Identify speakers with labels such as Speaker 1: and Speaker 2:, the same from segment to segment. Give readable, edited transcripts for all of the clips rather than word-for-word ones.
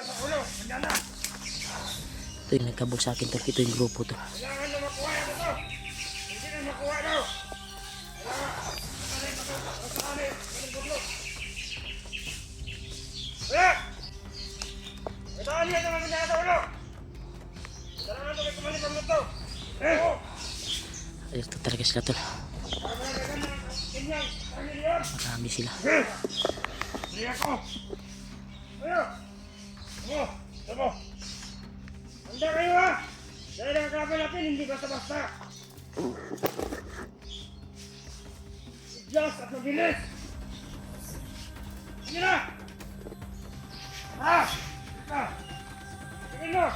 Speaker 1: sa ulo. Andyan na.
Speaker 2: Ito yung nagkabog sa akin, tol. Ito yung grupo to.
Speaker 1: Kailangan na makuha yan ito. Hindi na makuha daw. Kailangan. Masali. Wala! Ito ano yan naman niya sa ulo. Kailangan ito may kumalikam na ito.
Speaker 2: Ayos to talaga sila, tol. Marami sila.
Speaker 1: Hindi ako. Ayo. Tamo. Tamo. Handa kayo ha. Dahil ang kapal natin hindi basta-basta. Diyos at mabilis. Sige na. Ha? Ha? Sige mo.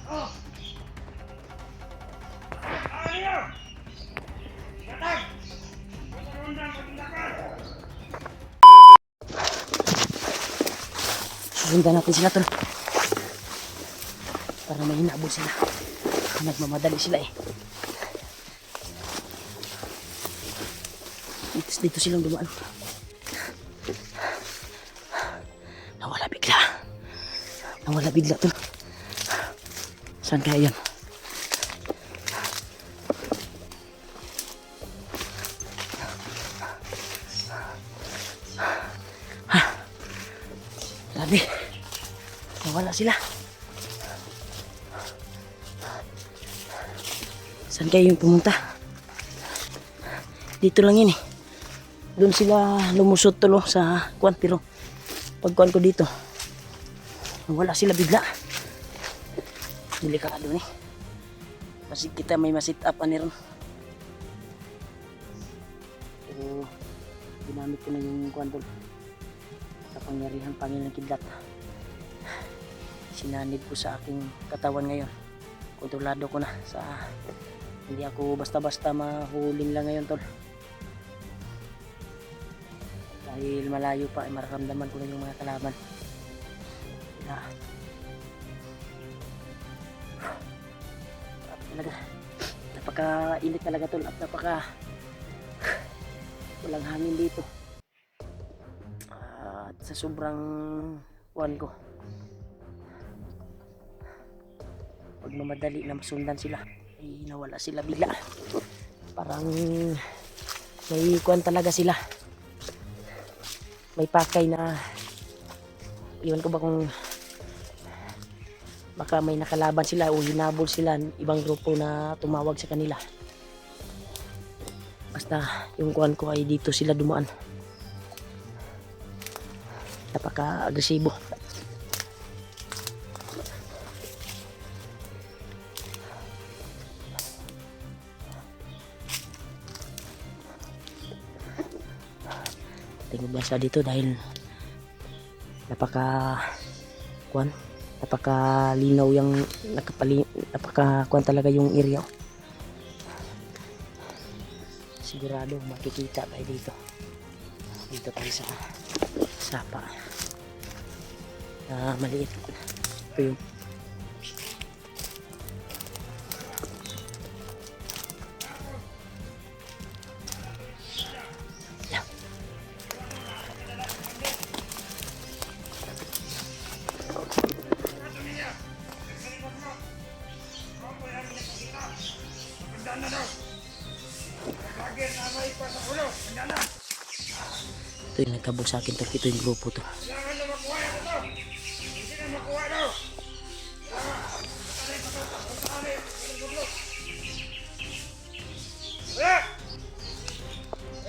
Speaker 1: Oh. Ano yun? Gatag. Undang pagdakan.
Speaker 2: Susundan natin sila, tol. Para may hinabol sila. Nagmamadali sila eh. Dito silang dumaan. Nawala bigla. Nawala bigla, tol. Saan kaya yan? Grabe. Nawala sila. Saan kayo yung pumunta? Dito lang yun eh. Doon sila lumusot tulo sa kuwan. Pero pagkuhan ko dito, nawala sila bigla. Delikado eh. Kasi kita may masit up ron. Pero ginamit ko na yung kuwan tol. Kapangyarihan Panginoon Kidlat. Sinanib ko sa aking katawan ngayon. Kontrolado ko na sa hindi ako basta-basta mahuling lang ngayon tol. Dahil malayo pa ay mararamdaman ko na yung mga kalaban. Talaga napaka-init talaga tol at walang hangin dito. At sa sobrang kuwan ko, pag mamadali na masundan sila ay nawala sila bigla. Parang may kuwan talaga sila, may pakay na iwan ko ba kung baka may nakalaban sila o hinabol sila ibang grupo na tumawag sa kanila. Basta yung kuwan ko ay dito sila dumaan. Napaka-agresibo. Tingin ba siya dito dahil napakalinaw yung napakakuan talaga yung area. Sigurado makikita tayo dito tayo sa sapa na maliit. Ito yung ito yung nagkabog sa akin tol. Ito yung grupo to.
Speaker 1: Kailangan na makuha yan ito. Hindi na makuha daw. Wala!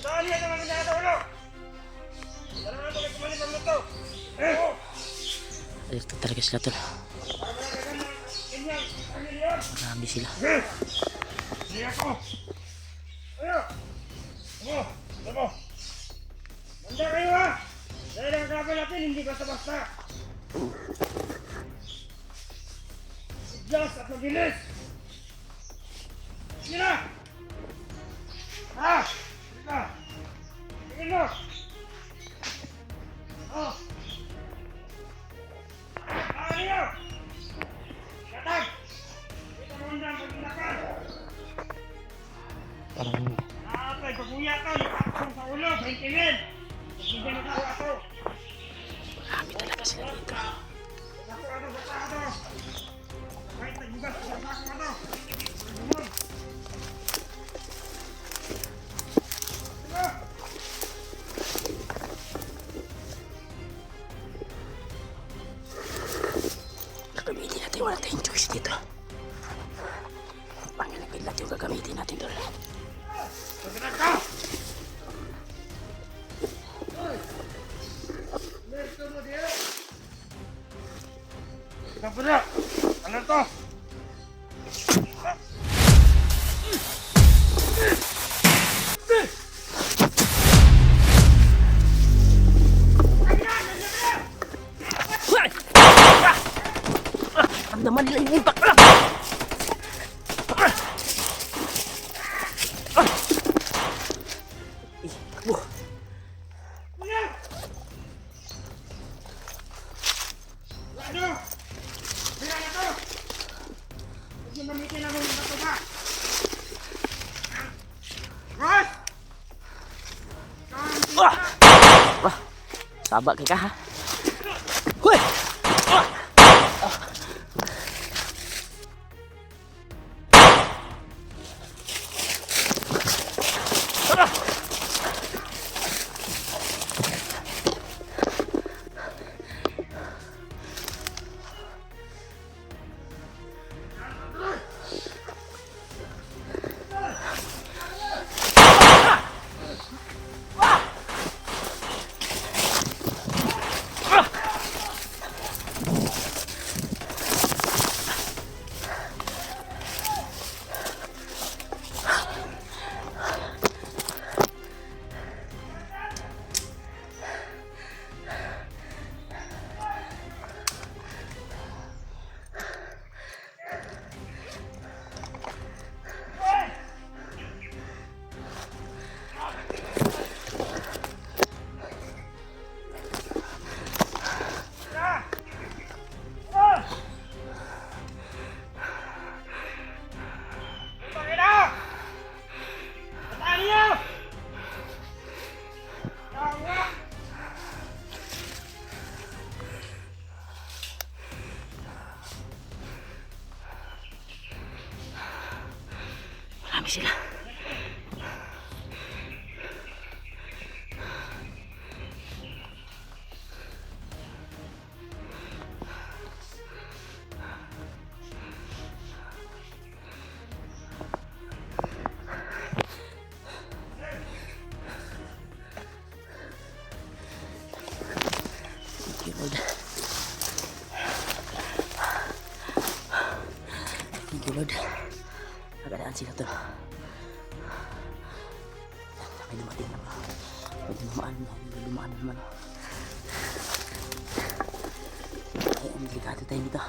Speaker 1: Ito ano yan naman niya sa ulo. Kailangan ito may kumalikam na ito.
Speaker 2: Ayos to talaga sila tol. Marami sila.
Speaker 1: Hindi ako. Ayo! Tamo! Tamo! Handa kayo ha! Dahil ang kapal natin hindi basta-basta. Diyos at mabilis. Sige na! Ha! Sige na! Sige mo! Oh! Ano yun? Katag! Ito mo handa pagdakan.
Speaker 2: Parang
Speaker 1: Nakakay, paguya ka! Nakakasang sa ulo! 20 men! Hindi na ako.
Speaker 2: marami talaga sila. sila dito. Gagamitin natin, wala tayong choice dito. Panginagin natin yung gagamitin natin doon.
Speaker 1: Kapura! Ano to?
Speaker 2: Ramdaman nila yung impact. Takbo.
Speaker 1: Ano? Bila na to! Huwag yung gamitin na mong bato ba? Ross!
Speaker 2: Wah, sabak kay ka ha. Hoy! Marami sila. Thank you, Lord. Thank you, Lord. Nagadaan sila to. May dumating na ba? May dumaan naman. Ay, ang delikado tayo nito.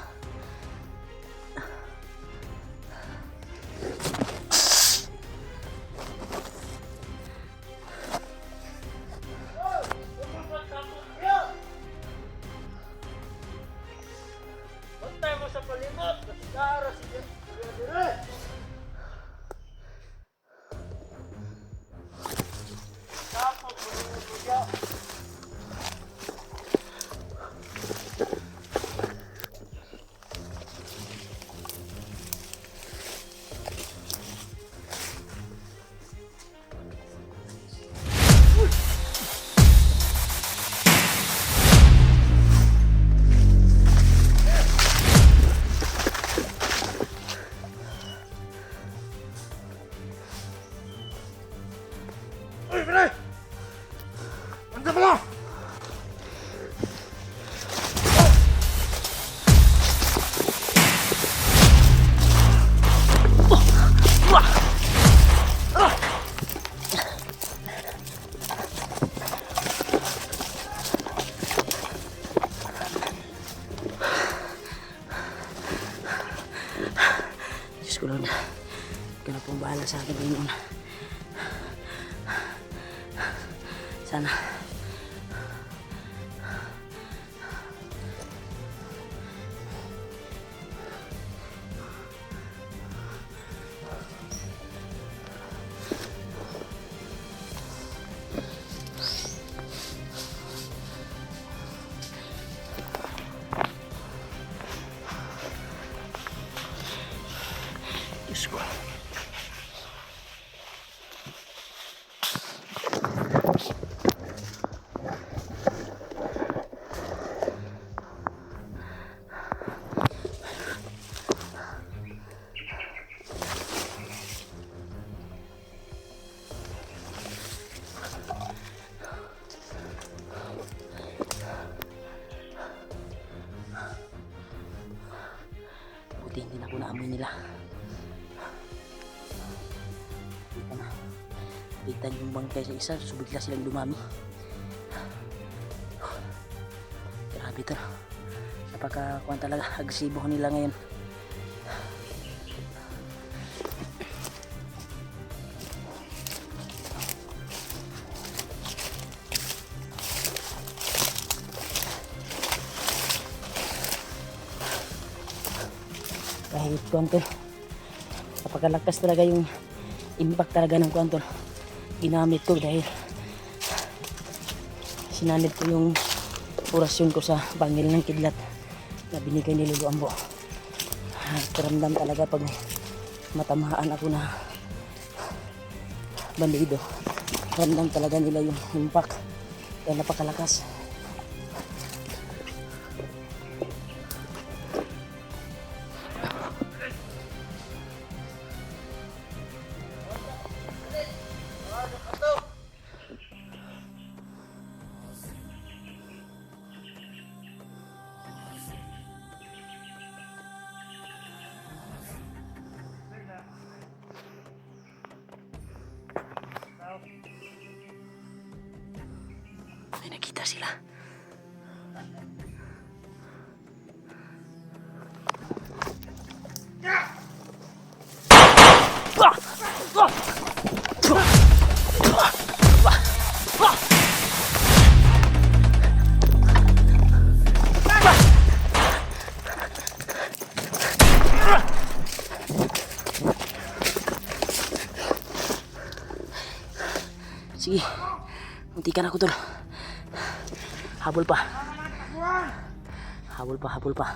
Speaker 1: Uy, Pinay! Anda pala!
Speaker 2: Diyos ko, Lord. Ikaw na pong bahala sa akin, Panginoon. Sana Buti hindi na ako naamoy nila. Kita na. Kita yung bangkay sa isa, so bigla silang dumami. Grabe ito. Napakakuhan talaga, agresibo nila ngayon. Kahit kuwanto, napakalakas talaga yung impact talaga ng kuwanto ginamit ko dahil sinanid ko yung orasyon ko sa bangil ng kidlat na binigay ni Lolo Ambo. Karamdam talaga pag matamaan ako na bandido, ramdam talaga nila yung impact kaya napakalakas. May nakita sila. Sige, muntikan ako tol. Habol pa. Habol pa, habol pa.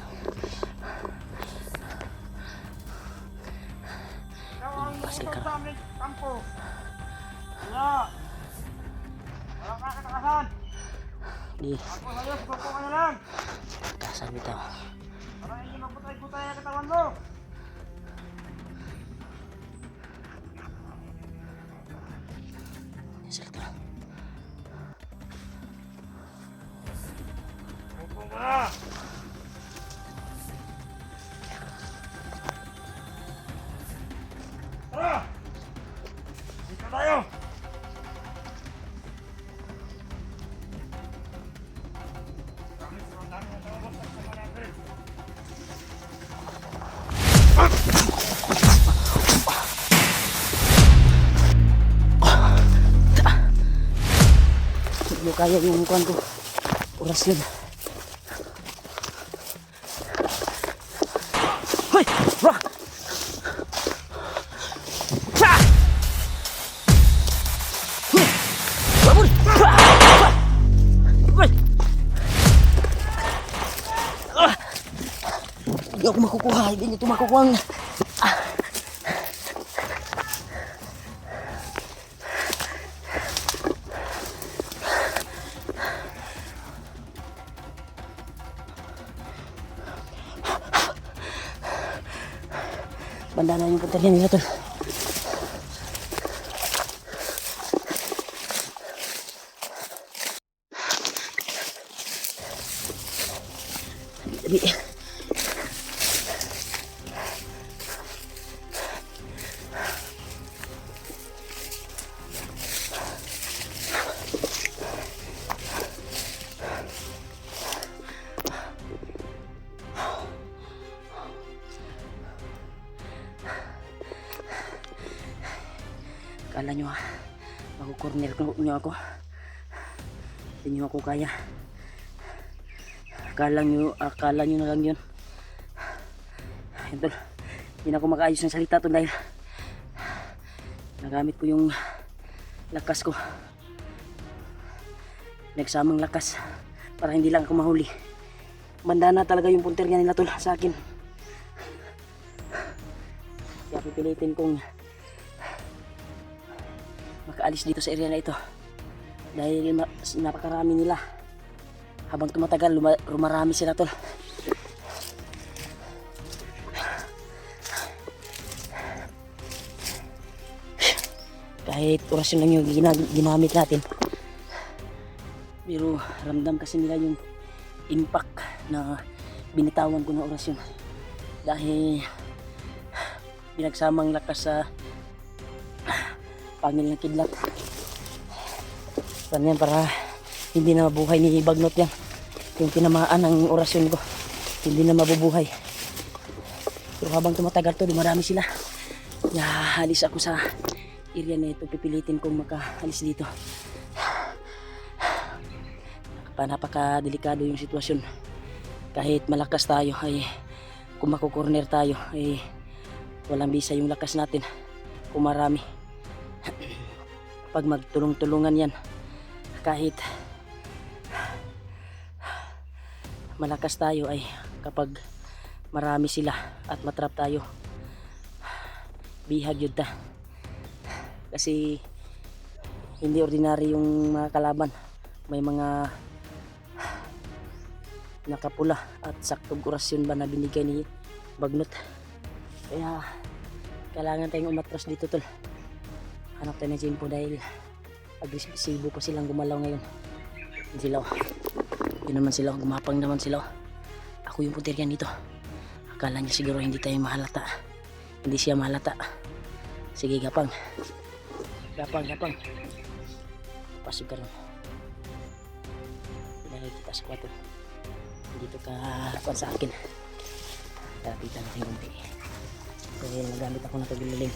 Speaker 2: Pasal ka. Di. Kasal bitaw.
Speaker 1: Para hindi maputay-putay ang katawan mo.
Speaker 2: Salta.
Speaker 1: Upo ba? Tara! Dito tayo!
Speaker 2: Hindi kaya yung kuwan ko. Oras yun. Hoy! Wah! Cha! Hoy! Babur! Hoy! Hindi ako makukuha. Hindi nyo ito makukuha. Banda na yung punterian nila tol. Tabi. Kala nyo makukorner nyo ako. Hindi nyo ako kaya. Akala nyo na lang yun. Ito, hindi na ako makaayos ng salita to dahil nagamit ko yung lakas ko. Nagsamang lakas para hindi lang ako mahuli. Banda na talaga yung punter niya nila tol sa akin. Kaya pipilitin kong makaalis dito sa area na ito dahil napakarami nila. Habang tumatagal rumarami sila tol. Kahit orasyon lang yung ginamit natin, pero ramdam kasi nila yung impact na binitawan ko na orasyon. dahil pinagsamang lakas sa pangil ng kidlat. Ganyan para hindi na mabuhay ni Bagnot yan. Yung tinamaan ng orasyon ko, hindi na mabubuhay. Pero habang tumatagal to, dumarami sila. Halis ako sa area na ito, pipilitin kong makaalis dito. Napaka-delikado yung sitwasyon. Kahit malakas tayo, ay kung makukorner tayo, ay walang bisa yung lakas natin kung marami. Pag magtulong-tulungan yan, kahit malakas tayo, ay kapag marami sila at matrap tayo, bihag yun ta. Kasi hindi ordinary yung mga kalaban. May mga nakapula at saktong orasyon ba na binigay ni Bagnot. Kaya kailangan tayong umatras dito, tol. Hanap tayo ng simpo dahil agresibo pa silang gumalaw ngayon. Yun sila, yun naman sila, gumapang naman sila. Ako yung punterian dito. Akala niya siguro hindi tayo mahalata. Hindi siya mahalata. Sige, gapang. Gapang. Pasok ka rin. Pinagay kita sa kwarto. Dito ka pan sa akin. Lapitan natin kunti. Dahil nagamit ako ng tagililing.